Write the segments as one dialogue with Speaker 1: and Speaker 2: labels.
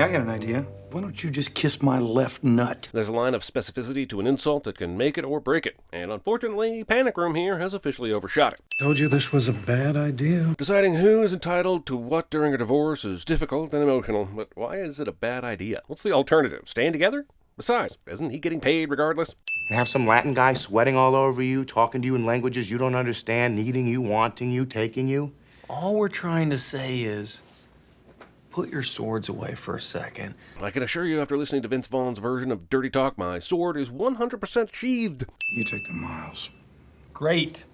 Speaker 1: I got an idea. Why don't you just kiss my left nut?
Speaker 2: There's a line of specificity to an insult that can make it or break it, and unfortunately, Panic Room here has officially overshot it.
Speaker 1: Told you this was a bad idea.
Speaker 2: Deciding who is entitled to what during a divorce is difficult and emotional, but why is it a bad idea? What's the alternative? Staying together? Besides, isn't he getting paid regardless?
Speaker 3: And have some Latin guy sweating all over you, talking to you in languages you don't understand, needing you, wanting you, taking you?
Speaker 4: All we're trying to say is, put your swords away for a second.
Speaker 2: I can assure you, after listening to Vince Vaughn's version of Dirty Talk, my sword is 100% sheathed.
Speaker 1: You take the miles.
Speaker 5: Great.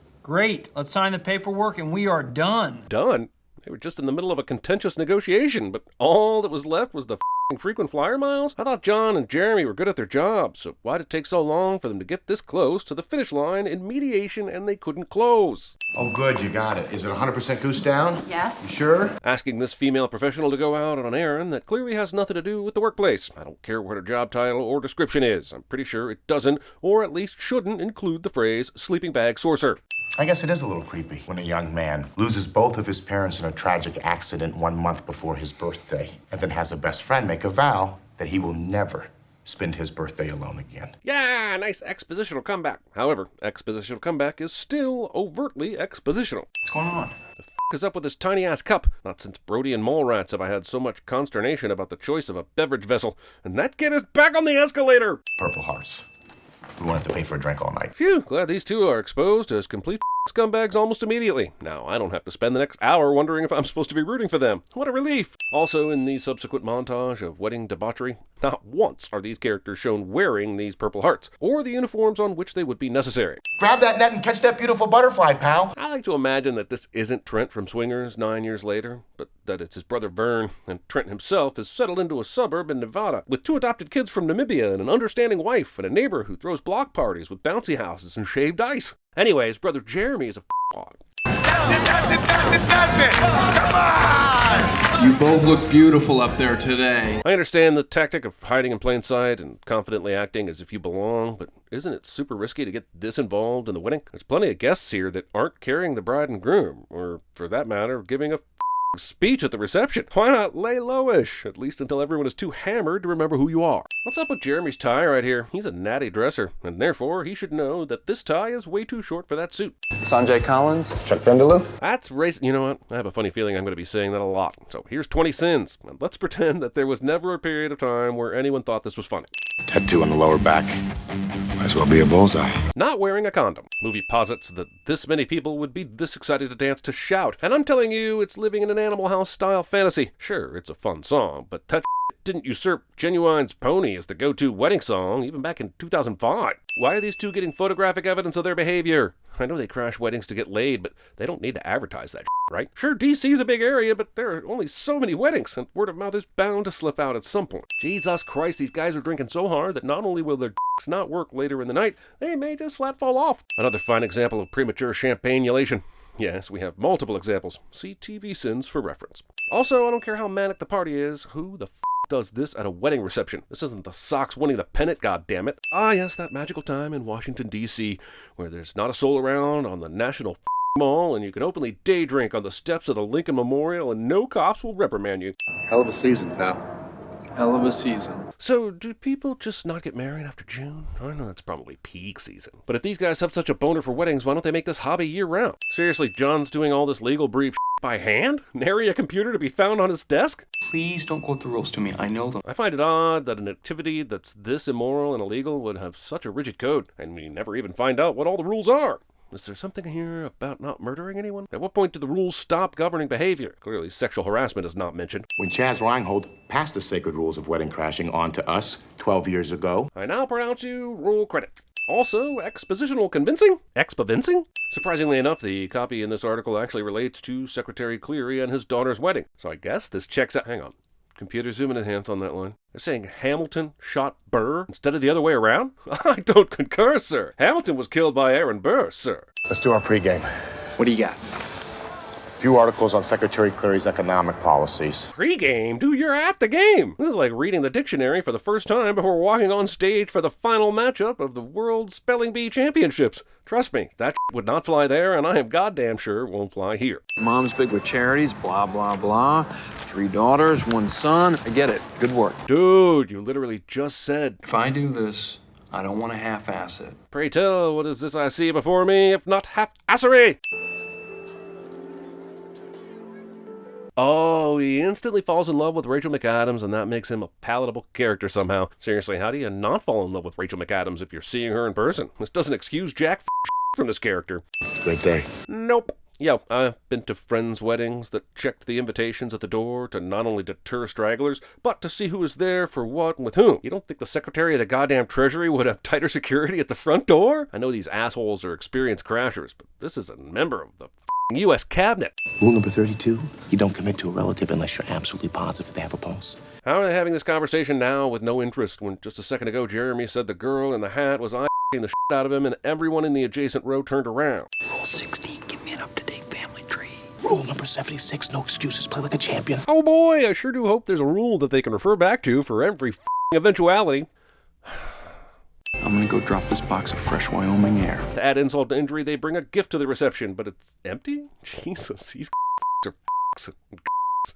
Speaker 5: Let's sign the paperwork and we are done.
Speaker 2: Done? They were just in the middle of a contentious negotiation, but all that was left was the frequent flyer miles? I thought John and Jeremy were good at their jobs, so why did it take so long for them to get this close to the finish line in mediation and they couldn't close?
Speaker 3: Oh, good, you got it. Is it 100% goose down?
Speaker 6: Yes.
Speaker 3: You sure?
Speaker 2: Asking this female professional to go out on an errand that clearly has nothing to do with the workplace. I don't care what her job title or description is. I'm pretty sure it doesn't, or at least shouldn't, include the phrase sleeping bag sorcerer.
Speaker 3: I guess it is a little creepy when a young man loses both of his parents in a tragic accident 1 month before his birthday, and then has a best friend make a vow that he will never spend his birthday alone again.
Speaker 2: Yeah, nice expositional comeback. However, expositional comeback is still overtly expositional.
Speaker 4: What's going on?
Speaker 2: The is up with this tiny-ass cup? Not since Brody and Mallrats have I had so much consternation about the choice of a beverage vessel. And that kid is back on the escalator!
Speaker 3: Purple Hearts. We won't have to pay for a drink all night.
Speaker 2: Phew, glad these two are exposed as complete scumbags almost immediately. Now, I don't have to spend the next hour wondering if I'm supposed to be rooting for them. What a relief! Also, in the subsequent montage of wedding debauchery, not once are these characters shown wearing these Purple Hearts, or the uniforms on which they would be necessary.
Speaker 3: Grab that net and catch that beautiful butterfly, pal.
Speaker 2: I like to imagine that this isn't Trent from Swingers 9 years later, but that it's his brother Vern, and Trent himself is settled into a suburb in Nevada, with 2 adopted kids from Namibia and an understanding wife, and a neighbor who throws block parties with bouncy houses and shaved ice. Anyways, brother Jeremy is a f***bot.
Speaker 7: That's it! Come on!
Speaker 4: You both look beautiful up there today.
Speaker 2: I understand the tactic of hiding in plain sight and confidently acting as if you belong, but isn't it super risky to get this involved in the wedding? There's plenty of guests here that aren't carrying the bride and groom, or for that matter, giving a speech at the reception. Why not lay lowish, at least until everyone is too hammered to remember who you are? What's up with Jeremy's tie right here? He's a natty dresser, and therefore he should know that this tie is way too short for that suit.
Speaker 4: Sanjay Collins?
Speaker 3: Chuck Vindaloo?
Speaker 2: That's racist. You know what? I have a funny feeling I'm going to be saying that a lot. So here's 20 sins, and let's pretend that there was never a period of time where anyone thought this was funny.
Speaker 3: Tattoo on the lower back. Might as well be a bullseye.
Speaker 2: Not wearing a condom. Movie posits that this many people would be this excited to dance to Shout, and I'm telling you, it's living in an Animal House style fantasy. Sure, it's a fun song, but that didn't usurp Genuine's Pony as the go-to wedding song even back in 2005. Why are these two getting photographic evidence of their behavior? I know they crash weddings to get laid, but they don't need to advertise that right? Sure, DC's a big area, but there are only so many weddings, and word of mouth is bound to slip out at some point. Jesus Christ, these guys are drinking so hard that not only will their dicks not work later in the night, they may just flat fall off. Another fine example of premature champagne-ulation. Yes, we have multiple examples. See CinemaSins for reference. Also, I don't care how manic the party is, who the does this at a wedding reception? This isn't the Sox winning the pennant, goddammit. Ah, yes, that magical time in Washington, D.C., where there's not a soul around on the National Mall, and you can openly day drink on the steps of the Lincoln Memorial, and no cops will reprimand you.
Speaker 3: Hell of a season, pal.
Speaker 4: Hell of a season.
Speaker 2: So, do people just not get married after June? I know that's probably peak season. But if these guys have such a boner for weddings, why don't they make this hobby year-round? Seriously, John's doing all this legal brief by hand? Nary a computer to be found on his desk?
Speaker 4: Please don't quote the rules to me. I know them.
Speaker 2: I find it odd that an activity that's this immoral and illegal would have such a rigid code, and we never even find out what all the rules are. Is there something here about not murdering anyone? At what point do the rules stop governing behavior? Clearly, sexual harassment is not mentioned.
Speaker 3: When Chaz Reinhold passed the sacred rules of wedding crashing on to us 12 years ago.
Speaker 2: I now pronounce you roll credit. Also, expositional convincing? Expovincing? Surprisingly enough, the copy in this article actually relates to Secretary Cleary and his daughter's wedding. So I guess this checks out. Hang on. Computer zoom and enhance on that line. They're saying Hamilton shot Burr instead of the other way around? I don't concur, sir. Hamilton was killed by Aaron Burr, sir.
Speaker 3: Let's do our pregame.
Speaker 4: What do you got?
Speaker 3: few articles on Secretary Cleary's economic policies.
Speaker 2: Pre-game? Dude, you're at the game! This is like reading the dictionary for the first time before walking on stage for the final matchup of the World Spelling Bee Championships. Trust me, that would not fly there, and I am goddamn sure it won't fly here.
Speaker 4: Mom's big with charities, blah, blah, blah. 3 daughters, 1 son. I get it. Good work.
Speaker 2: Dude, you literally just said,
Speaker 4: If I do this, I don't want to half-ass it.
Speaker 2: pray tell, what is this I see before me, if not half-assery? Oh, he instantly falls in love with Rachel McAdams, and that makes him a palatable character somehow. Seriously, how do you not fall in love with Rachel McAdams if you're seeing her in person? This doesn't excuse jack from this character.
Speaker 3: Great day.
Speaker 2: Nope. Yo, I've been to friends' weddings that checked the invitations at the door to not only deter stragglers, but to see who was there for what and with whom. You don't think the Secretary of the goddamn Treasury would have tighter security at the front door? I know these assholes are experienced crashers, but this is a member of the U.S. Cabinet.
Speaker 3: Rule number 32, you don't commit to a relative unless you're absolutely positive they have a pulse.
Speaker 2: How are they having this conversation now with no interest when just a second ago Jeremy said the girl in the hat was eyeing the shit out of him and everyone in the adjacent row turned around?
Speaker 3: Rule 16, give me an up-to-date family tree. Rule number 76, no excuses, play like a champion.
Speaker 2: Oh boy, I sure do hope there's a rule that they can refer back to for every eventuality.
Speaker 4: I'm gonna go drop this box of fresh Wyoming air.
Speaker 2: To add insult to injury, they bring a gift to the reception, but it's empty? Jesus, these are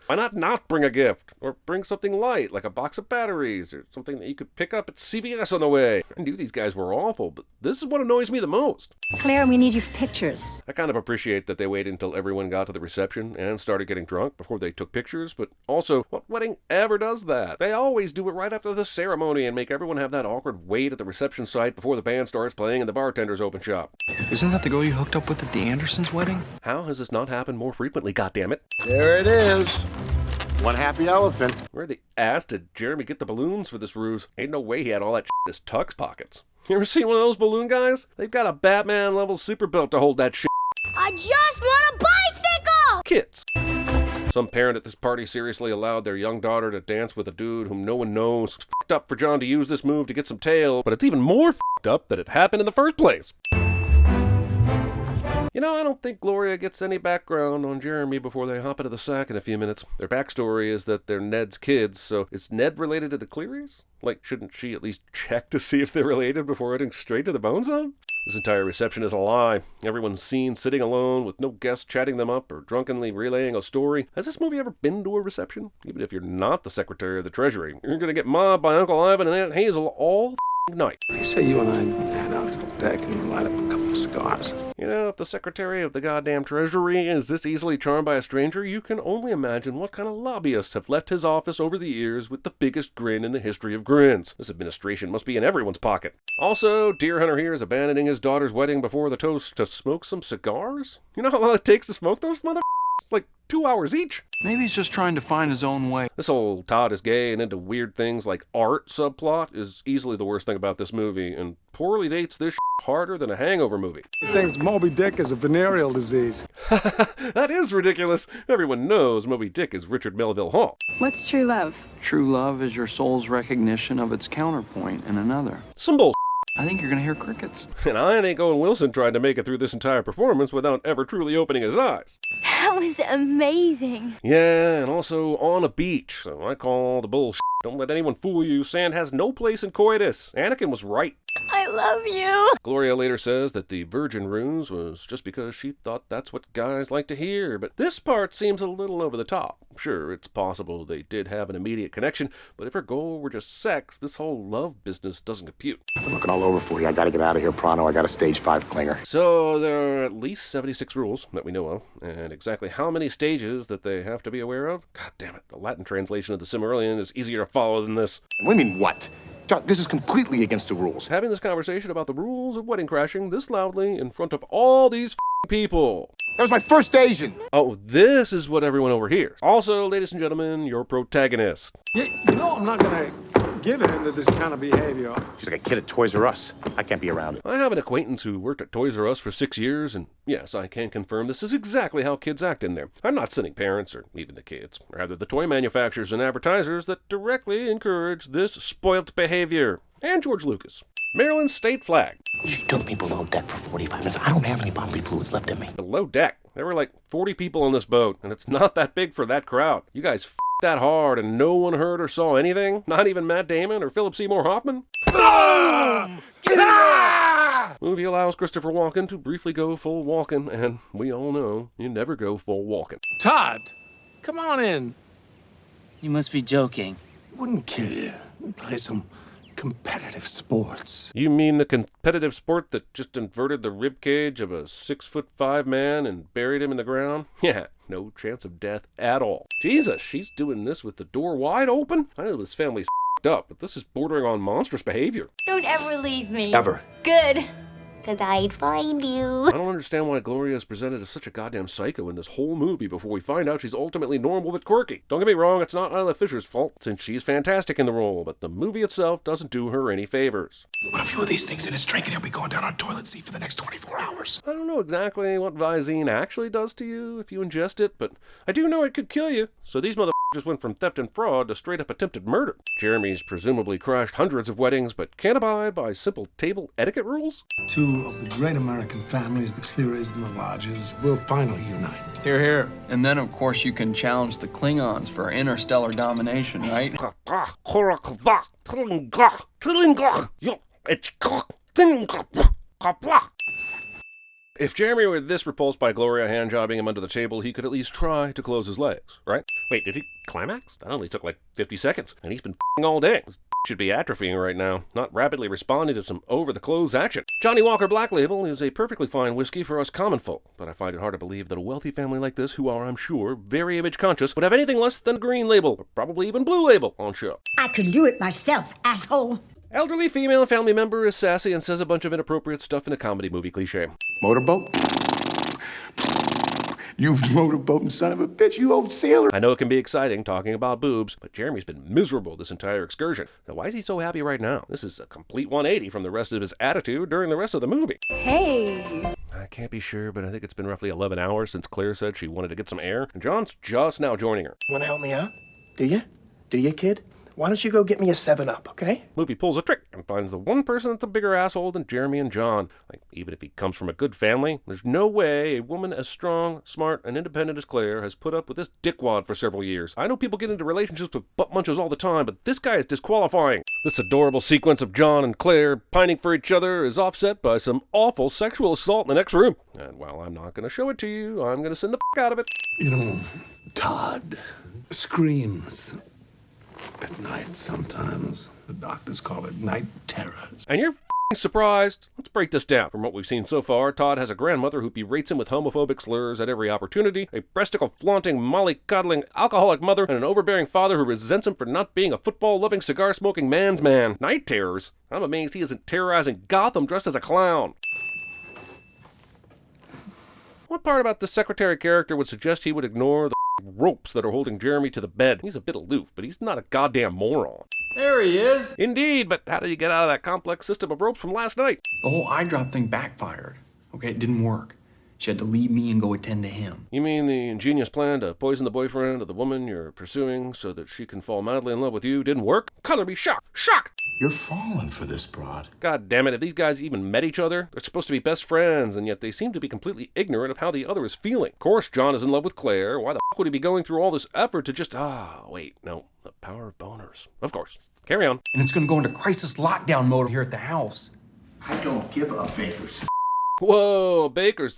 Speaker 2: Why not bring a gift? Or bring something light, like a box of batteries, or something that you could pick up at CVS on the way. I knew these guys were awful, but this is what annoys me the most.
Speaker 6: Claire, we need you for pictures.
Speaker 2: I kind of appreciate that they waited until everyone got to the reception and started getting drunk before they took pictures, but also, what wedding ever does that? They always do it right after the ceremony and make everyone have that awkward wait at the reception site before the band starts playing and the bartenders open shop.
Speaker 4: Isn't that the girl you hooked up with at the Andersons' wedding?
Speaker 2: How has this not happened more frequently, goddammit?
Speaker 3: There it is. One happy elephant.
Speaker 2: Where the ass did Jeremy get the balloons for this ruse? Ain't no way he had all that shit in his tux pockets. You ever seen one of those balloon guys? They've got a Batman-level super belt to hold that shit.
Speaker 6: I just want a bicycle!
Speaker 2: Kids. Some parent at this party seriously allowed their young daughter to dance with a dude whom no one knows. It's f***ed up for John to use this move to get some tail, but it's even more f***ed up that it happened in the first place. You know, I don't think Gloria gets any background on Jeremy before they hop into the sack in a few minutes. Their backstory is that they're Ned's kids, so is Ned related to the Clearys? Like, shouldn't she at least check to see if they're related before heading straight to the bone zone? This entire reception is a lie. Everyone's seen sitting alone with no guests chatting them up or drunkenly relaying a story. Has this movie ever been to a reception? Even if you're not the Secretary of the Treasury, you're gonna get mobbed by Uncle Ivan and Aunt Hazel all night.
Speaker 8: They say you and I head out to the deck and light up a couple of cigars.
Speaker 2: You know, if the Secretary of the goddamn Treasury is this easily charmed by a stranger, you can only imagine what kind of lobbyists have left his office over the years with the biggest grin in the history of grins. This administration must be in everyone's pocket. Also, Deer Hunter here is abandoning his daughter's wedding before the toast to smoke some cigars? You know how long it takes to smoke those motherfuckers? Like 2 hours each.
Speaker 4: Maybe he's just trying to find his own way.
Speaker 2: This whole Todd is gay and into weird things like art subplot is easily the worst thing about this movie, and poorly dates this harder than a Hangover movie.
Speaker 8: He thinks Moby Dick is a venereal disease.
Speaker 2: That is ridiculous. Everyone knows Moby Dick is Richard Melville Hall.
Speaker 6: What's true love?
Speaker 4: True love is your soul's recognition of its counterpoint in another.
Speaker 2: Some bull.
Speaker 4: I think you're gonna hear crickets.
Speaker 2: And I ain't Owen Wilson trying to make it through this entire performance without ever truly opening his eyes.
Speaker 6: That was amazing.
Speaker 2: Yeah, and also on a beach, so I call the bullshit. Don't let anyone fool you. Sand has no place in coitus. Anakin was right.
Speaker 6: I love you.
Speaker 2: Gloria later says that the virgin ruse was just because she thought that's what guys like to hear, but this part seems a little over the top. Sure, it's possible they did have an immediate connection, but if her goal were just sex, this whole love business doesn't compute.
Speaker 3: I'm looking all over for you. I gotta get out of here pronto. I got a stage 5 clinger.
Speaker 2: So there are at least 76 rules that we know of, and exactly how many stages that they have to be aware of? God damn it, the Latin translation of the Silmarillion is easier to follow than this.
Speaker 3: What do you mean, what? John, this is completely against the rules.
Speaker 2: Having this conversation about the rules of wedding crashing this loudly in front of all these people.
Speaker 3: That was my first Asian.
Speaker 2: Oh, this is what everyone overhears. Also, ladies and gentlemen, your protagonist.
Speaker 8: You know I'm not gonna give in to this kind of behavior.
Speaker 3: She's like a kid at Toys R Us. I can't be around it.
Speaker 2: I have an acquaintance who worked at Toys R Us for 6 years, and yes, I can confirm this is exactly how kids act in there. I'm not sending parents, or even the kids, rather the toy manufacturers and advertisers that directly encourage this spoilt behavior. And George Lucas. Maryland's state flag.
Speaker 3: She took me below deck for 45 minutes. I don't have any bodily fluids left in me.
Speaker 2: Below deck. There were like 40 people on this boat, and it's not that big for that crowd. You guys f***ed that hard and no one heard or saw anything? Not even Matt Damon or Philip Seymour Hoffman? Movie allows Christopher Walken to briefly go full Walken, and we all know you never go full Walken.
Speaker 8: Todd, come on in.
Speaker 9: You must be joking.
Speaker 8: It wouldn't kill you. We play some competitive sports.
Speaker 2: You mean the competitive sport that just inverted the rib cage of a 6'5" man and buried him in the ground? Yeah, no chance of death at all. Jesus, she's doing this with the door wide open? I know this family's f***ed up, but this is bordering on monstrous behavior.
Speaker 6: Don't ever leave me.
Speaker 3: Ever.
Speaker 6: Good. Because I'd find you.
Speaker 2: I don't understand why Gloria is presented as such a goddamn psycho in this whole movie before we find out she's ultimately normal but quirky. Don't get me wrong, it's not Isla Fisher's fault, since she's fantastic in the role, but the movie itself doesn't do her any favors.
Speaker 7: Put a few of these things in his drink and he'll be going down on toilet seat for the next 24 hours.
Speaker 2: I don't know exactly what Visine actually does to you if you ingest it, but I do know it could kill you. So these motherfuckers went from theft and fraud to straight up attempted murder. Jeremy's presumably crashed hundreds of weddings, but can't abide by simple table etiquette rules?
Speaker 8: Two of the great American families, the Clearys and the Lodges, will finally unite.
Speaker 4: Here, here. And then, of course, you can challenge the Klingons for interstellar domination, right?
Speaker 2: If Jeremy were this repulsed by Gloria handjobbing him under the table, he could at least try to close his legs, right? Wait, did he climax? That only took like 50 seconds, and he's been f***ing all day. This should be atrophying right now, not rapidly responding to some over-the-clothes action. Johnny Walker Black Label is a perfectly fine whiskey for us common folk, but I find it hard to believe that a wealthy family like this, who are, I'm sure, very image-conscious, would have anything less than a green label, or probably even blue label, on show.
Speaker 10: I could do it myself, asshole.
Speaker 2: Elderly female family member is sassy and says a bunch of inappropriate stuff in a comedy movie cliche.
Speaker 3: Motorboat? You motorboating son of a bitch, you old sailor.
Speaker 2: I know it can be exciting talking about boobs, but Jeremy's been miserable this entire excursion. Now, why is he so happy right now? This is a complete 180 from the rest of his attitude during the rest of the movie.
Speaker 6: Hey.
Speaker 2: I can't be sure, but I think it's been roughly 11 hours since Claire said she wanted to get some air, and John's just now joining her.
Speaker 11: Want to help me out? Do you? Do you, kid? Why don't you go get me a 7-Up, okay?
Speaker 2: Movie pulls a trick and finds the one person that's a bigger asshole than Jeremy and John. Like, even if he comes from a good family, there's no way a woman as strong, smart, and independent as Claire has put up with this dickwad for several years. I know people get into relationships with butt munchers all the time, but this guy is disqualifying. This adorable sequence of John and Claire pining for each other is offset by some awful sexual assault in the next room. And while I'm not going to show it to you, I'm going to send the f*** out of it.
Speaker 8: You know, Todd screams at night sometimes. The doctors call it night terrors.
Speaker 2: And you're f***ing surprised? Let's break this down. From what we've seen so far, Todd has a grandmother who berates him with homophobic slurs at every opportunity, a breasticle-flaunting, molly-coddling, alcoholic mother, and an overbearing father who resents him for not being a football-loving, cigar-smoking man's man. Night terrors? I'm amazed he isn't terrorizing Gotham dressed as a clown. What part about this secretary character would suggest he would ignore the ropes that are holding Jeremy to the bed? He's a bit aloof, but he's not a goddamn moron.
Speaker 4: There he is.
Speaker 2: Indeed, but how did he get out of that complex system of ropes from last night?
Speaker 4: The whole eye drop thing backfired. Okay, it didn't work. She had to leave me and go attend to him.
Speaker 2: You mean the ingenious plan to poison the boyfriend of the woman you're pursuing so that she can fall madly in love with you didn't work? Color me shocked! Shocked!
Speaker 3: You're falling for this broad.
Speaker 2: God damn it, if these guys even met each other, they're supposed to be best friends, and yet they seem to be completely ignorant of how the other is feeling. Of course, John is in love with Claire. Why the f*** would he be going through all this effort to just, the power of boners. Of course. Carry on.
Speaker 4: And it's gonna go into crisis lockdown mode here at the house.
Speaker 3: I don't give up, Baker's.
Speaker 2: Whoa, Baker's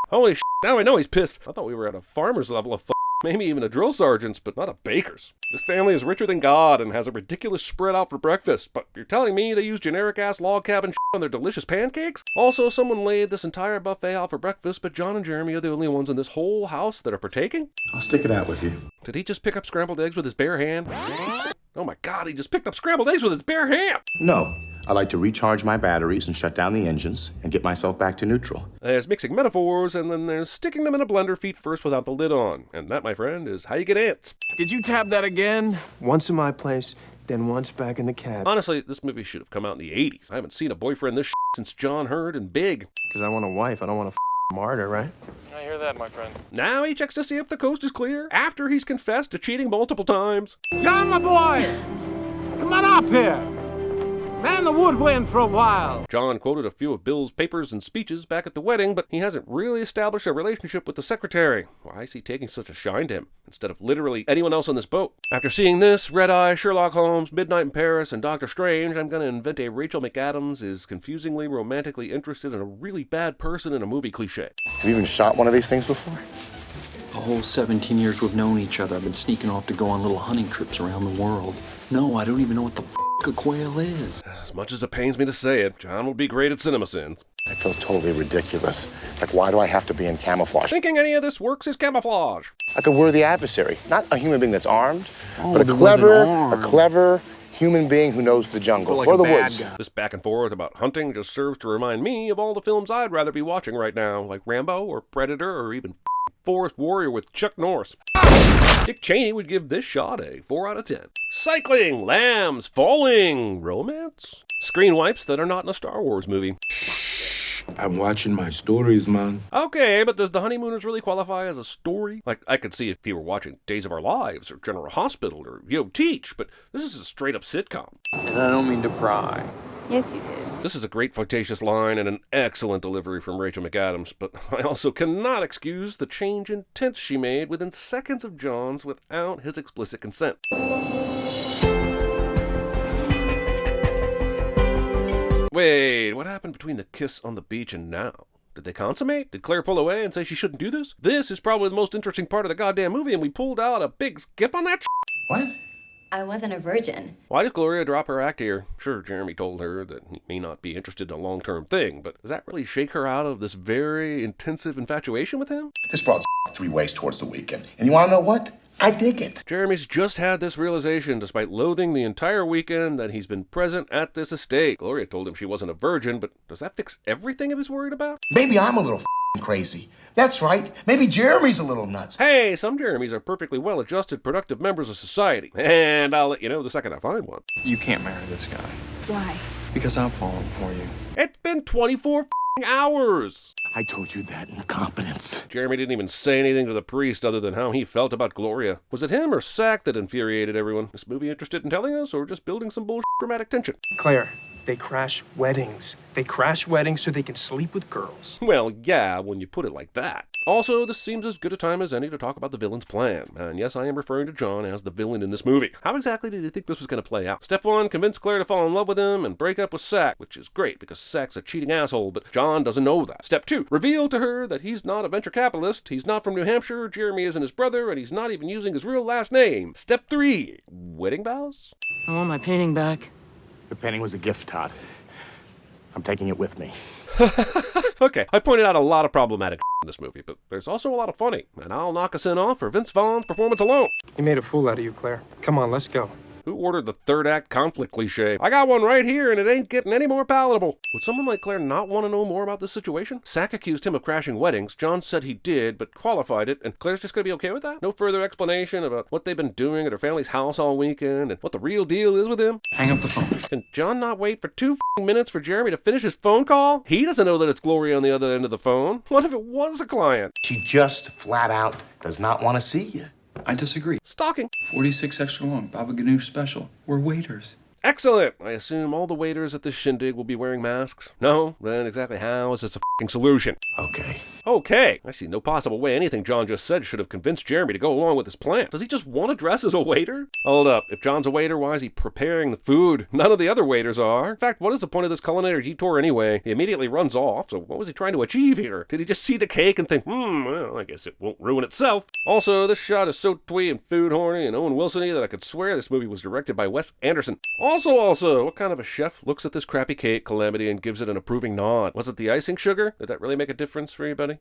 Speaker 2: holy shit, now I know he's pissed. I thought we were at a farmer's level of maybe even a drill sergeant's, but not a baker's. This family is richer than God and has a ridiculous spread out for breakfast, but you're telling me they use generic-ass log cabin shit on their delicious pancakes? Also, someone laid this entire buffet out for breakfast, but John and Jeremy are the only ones in this whole house that are partaking?
Speaker 3: I'll stick it out with you.
Speaker 2: Did he just pick up scrambled eggs with his bare hand? Oh my God, he just picked up scrambled eggs with his bare hand!
Speaker 3: No. I like to recharge my batteries and shut down the engines and get myself back to neutral.
Speaker 2: There's mixing metaphors, and then there's sticking them in a blender feet first without the lid on. And that, my friend, is how you get ants.
Speaker 11: Did you tab that again? Once in my place, then once back in the cab.
Speaker 2: Honestly, this movie should have come out in the 80s. I haven't seen a boyfriend this shit since John Hurd and Big.
Speaker 11: Because I want a wife, I don't want a martyr, right?
Speaker 5: I hear that, my friend.
Speaker 2: Now he checks to see if the coast is clear, after he's confessed to cheating multiple times.
Speaker 8: John, my boy! Come on up here! Man the woodwind for a while.
Speaker 2: John quoted a few of Bill's papers and speeches back at the wedding, but he hasn't really established a relationship with the secretary. Why is he taking such a shine to him, instead of literally anyone else on this boat? After seeing this, Red Eye, Sherlock Holmes, Midnight in Paris, and Doctor Strange, I'm gonna invent a Rachel McAdams is confusingly romantically interested in a really bad person in a movie cliche.
Speaker 3: Have you even shot one of these things before?
Speaker 4: The whole 17 years we've known each other, I've been sneaking off to go on little hunting trips around the world. No, I don't even know what the a quail is.
Speaker 2: As much as it pains me to say it, John would be great at CinemaSins.
Speaker 3: I feel totally ridiculous. It's like, why do I have to be in camouflage?
Speaker 2: Thinking any of this works is camouflage.
Speaker 3: Like a worthy adversary, not a human being that's armed,
Speaker 4: Oh,
Speaker 3: but
Speaker 4: there
Speaker 3: a
Speaker 4: wasn't
Speaker 3: clever human being who knows the jungle
Speaker 4: Like
Speaker 3: or
Speaker 4: a
Speaker 3: the
Speaker 4: bad
Speaker 3: woods.
Speaker 4: guy.
Speaker 2: This back and forth about hunting just serves to remind me of all the films I'd rather be watching right now, like Rambo or Predator or even Forest Warrior with Chuck Norris. Dick Cheney would give this shot a 4 out of 10. Cycling, lambs, falling, romance? Screen wipes that are not in a Star Wars movie.
Speaker 8: I'm watching my stories, man.
Speaker 2: Okay, but does The Honeymooners really qualify as a story? Like, I could see if you were watching Days of Our Lives or General Hospital or Yo Teach, but this is a straight-up sitcom.
Speaker 4: And I don't mean to pry.
Speaker 6: Yes, you did.
Speaker 2: This is a great flirtatious line and an excellent delivery from Rachel McAdams, but I also cannot excuse the change in tense she made within seconds of John's without his explicit consent. Wait, what happened between the kiss on the beach and now? Did they consummate? Did Claire pull away and say she shouldn't do this? This is probably the most interesting part of the goddamn movie, and we pulled out a big skip on that
Speaker 3: What?
Speaker 6: I wasn't a virgin.
Speaker 2: Why did Gloria drop her act here? Sure, Jeremy told her that he may not be interested in a long-term thing, but does that really shake her out of this very intensive infatuation with him?
Speaker 3: This broad's 3 ways towards the weekend. And you want to know what? I dig it.
Speaker 2: Jeremy's just had this realization, despite loathing the entire weekend, that he's been present at this estate. Gloria told him she wasn't a virgin, but does that fix everything he was worried about?
Speaker 3: Maybe I'm a little crazy. That's right. Maybe Jeremy's a little nuts.
Speaker 2: Hey, some Jeremys are perfectly well-adjusted, productive members of society. And I'll let you know the second I find one.
Speaker 4: You can't marry this guy.
Speaker 6: Why?
Speaker 4: Because I'm falling for you.
Speaker 2: It's been 24 hours!
Speaker 3: I told you that in confidence.
Speaker 2: Jeremy didn't even say anything to the priest other than how he felt about Gloria. Was it him or Sack that infuriated everyone? Is this movie interested in telling us, or just building some bullshit dramatic tension?
Speaker 11: Claire, they crash weddings. They crash weddings so they can sleep with girls.
Speaker 2: Well, yeah, when you put it like that. Also, this seems as good a time as any to talk about the villain's plan. And yes, I am referring to John as the villain in this movie. How exactly did he think this was going to play out? Step 1, convince Claire to fall in love with him and break up with Sack, which is great because Sack's a cheating asshole, but John doesn't know that. Step 2, reveal to her that he's not a venture capitalist, he's not from New Hampshire, Jeremy isn't his brother, and he's not even using his real last name. Step 3, wedding vows?
Speaker 9: I want my painting back.
Speaker 3: The painting was a gift, Todd. I'm taking it with me.
Speaker 2: Okay, I pointed out a lot of problematic in this movie, but there's also a lot of funny, and I'll knock us in off for Vince Vaughn's performance alone.
Speaker 11: He made a fool out of you, Claire. Come on, let's go.
Speaker 2: Who ordered the third act conflict cliche? I got one right here, and it ain't getting any more palatable. Would someone like Claire not want to know more about this situation? Sack accused him of crashing weddings. John said he did, but qualified it, and Claire's just gonna be okay with that? No further explanation about what they've been doing at her family's house all weekend, and what the real deal is with him?
Speaker 4: Hang up the phone.
Speaker 2: Can John not wait for 2 minutes for Jeremy to finish his phone call? He doesn't know that it's Gloria on the other end of the phone. What if it was a client?
Speaker 3: She just flat out does not want to see you.
Speaker 4: I disagree.
Speaker 2: Stalking.
Speaker 4: 46 extra long, Baba Ganoush special. We're waiters.
Speaker 2: Excellent! I assume all the waiters at this shindig will be wearing masks? No? Then exactly how is this a f***ing solution?
Speaker 3: Okay.
Speaker 2: Okay, I see no possible way anything John just said should have convinced Jeremy to go along with his plan. Does he just want to dress as a waiter? Hold up, if John's a waiter, why is he preparing the food? None of the other waiters are. In fact, what is the point of this culinary detour anyway? He immediately runs off, so what was he trying to achieve here? Did he just see the cake and think, well, I guess it won't ruin itself? Also, this shot is so twee and food horny and Owen Wilson-y that I could swear this movie was directed by Wes Anderson. Also, what kind of a chef looks at this crappy cake, Calamity, and gives it an approving nod? Was it the icing sugar? Did that really make a difference for anybody?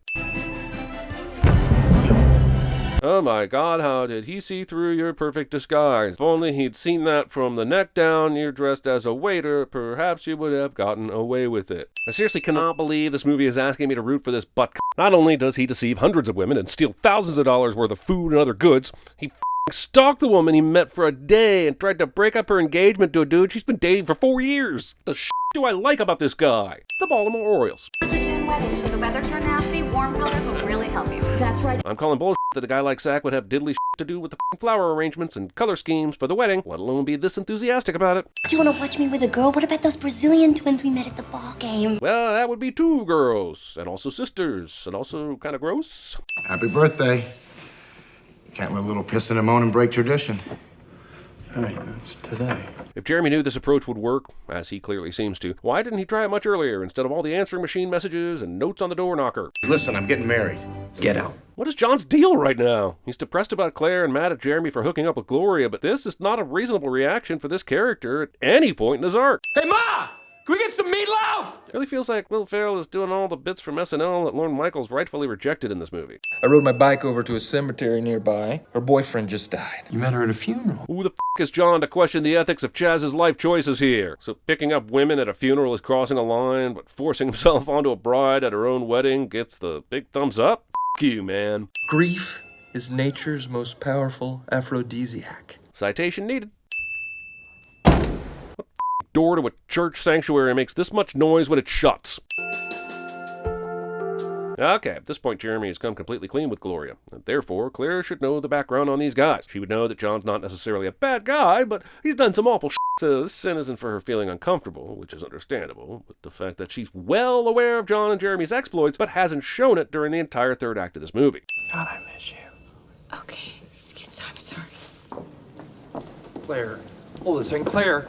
Speaker 2: Oh my god, how did he see through your perfect disguise? If only he'd seen that from the neck down, you're dressed as a waiter, perhaps you would have gotten away with it. I seriously cannot believe this movie is asking me to root for this butt. Not only does he deceive hundreds of women and steal thousands of dollars worth of food and other goods, he stalked the woman he met for a day and tried to break up her engagement to a dude she's been dating for 4 years. The shit do I like about this guy? The Baltimore Orioles.
Speaker 12: It's a June wedding. Should the weather turn nasty, warm colors will really help you. That's right.
Speaker 2: I'm calling bullshit that a guy like Zach would have diddly shit to do with the flower arrangements and color schemes for the wedding, let alone be this enthusiastic about it.
Speaker 6: Do you want to watch me with a girl? What about those Brazilian twins we met at the ball game?
Speaker 2: Well, that would be 2 girls, and also sisters, and also kind of gross.
Speaker 3: Happy birthday. Can't let a little pissing and moaning break tradition.
Speaker 4: Hey, that's today.
Speaker 2: If Jeremy knew this approach would work, as he clearly seems to, why didn't he try it much earlier instead of all the answering machine messages and notes on the door knocker?
Speaker 3: Listen, I'm getting married.
Speaker 11: Get out.
Speaker 2: What is John's deal right now? He's depressed about Claire and mad at Jeremy for hooking up with Gloria, but this is not a reasonable reaction for this character at any point in his arc.
Speaker 5: Hey, Ma! Can we get some meatloaf?
Speaker 2: It really feels like Will Ferrell is doing all the bits from SNL that Lorne Michaels rightfully rejected in this movie.
Speaker 13: I rode my bike over to a cemetery nearby. Her boyfriend just died.
Speaker 4: You met her at a funeral.
Speaker 2: Who the is John to question the ethics of Chaz's life choices here? So picking up women at a funeral is crossing a line, but forcing himself onto a bride at her own wedding gets the big thumbs up? You, man.
Speaker 13: Grief is nature's most powerful aphrodisiac.
Speaker 2: Citation needed. What door to a church sanctuary makes this much noise when it shuts? Okay, at this point, Jeremy has come completely clean with Gloria, and therefore, Claire should know the background on these guys. She would know that John's not necessarily a bad guy, but he's done some awful shit, so this sin isn't for her feeling uncomfortable, which is understandable, but the fact that she's well aware of John and Jeremy's exploits, but hasn't shown it during the entire third act of this movie.
Speaker 11: God, I miss you.
Speaker 12: Okay, excuse me, I'm sorry.
Speaker 5: Claire. Hold this thing. Claire.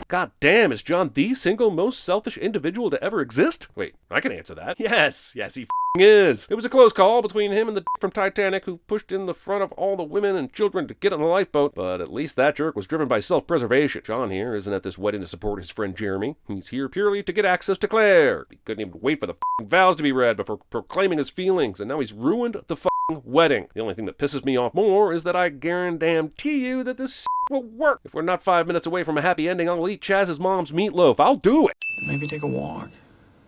Speaker 2: God damn, is John the single most selfish individual to ever exist? Wait, I can answer that. Yes, he f***ing is. It was a close call between him and the from Titanic who pushed in the front of all the women and children to get on the lifeboat, but at least that jerk was driven by self-preservation. John here isn't at this wedding to support his friend Jeremy. He's here purely to get access to Claire. He couldn't even wait for the vows to be read before proclaiming his feelings, and now he's ruined the wedding. The only thing that pisses me off more is that I guarantee you that this will work. If we're not 5 minutes away from a happy ending, I'll eat Chaz's mom's meatloaf. I'll do it.
Speaker 4: Maybe take a walk.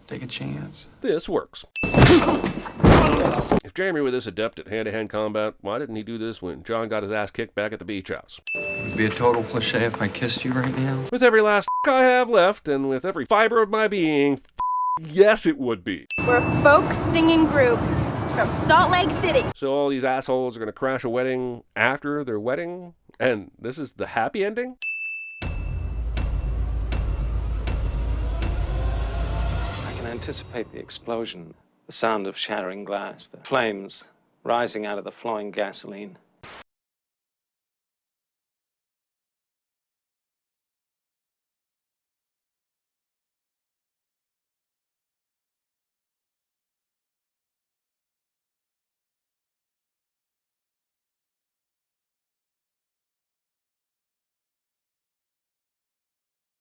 Speaker 4: Take a chance.
Speaker 2: This works. If Jeremy were this adept at hand-to-hand combat, why didn't he do this when John got his ass kicked back at the beach house?
Speaker 4: It would be a total cliche if I kissed you right now.
Speaker 2: With every last I have left, and with every fiber of my being, yes it would be.
Speaker 12: We're a folk singing group from Salt Lake City.
Speaker 2: So all these assholes are going to crash a wedding after their wedding? And this is the happy ending?
Speaker 14: I can anticipate the explosion, the sound of shattering glass, the flames rising out of the flowing gasoline.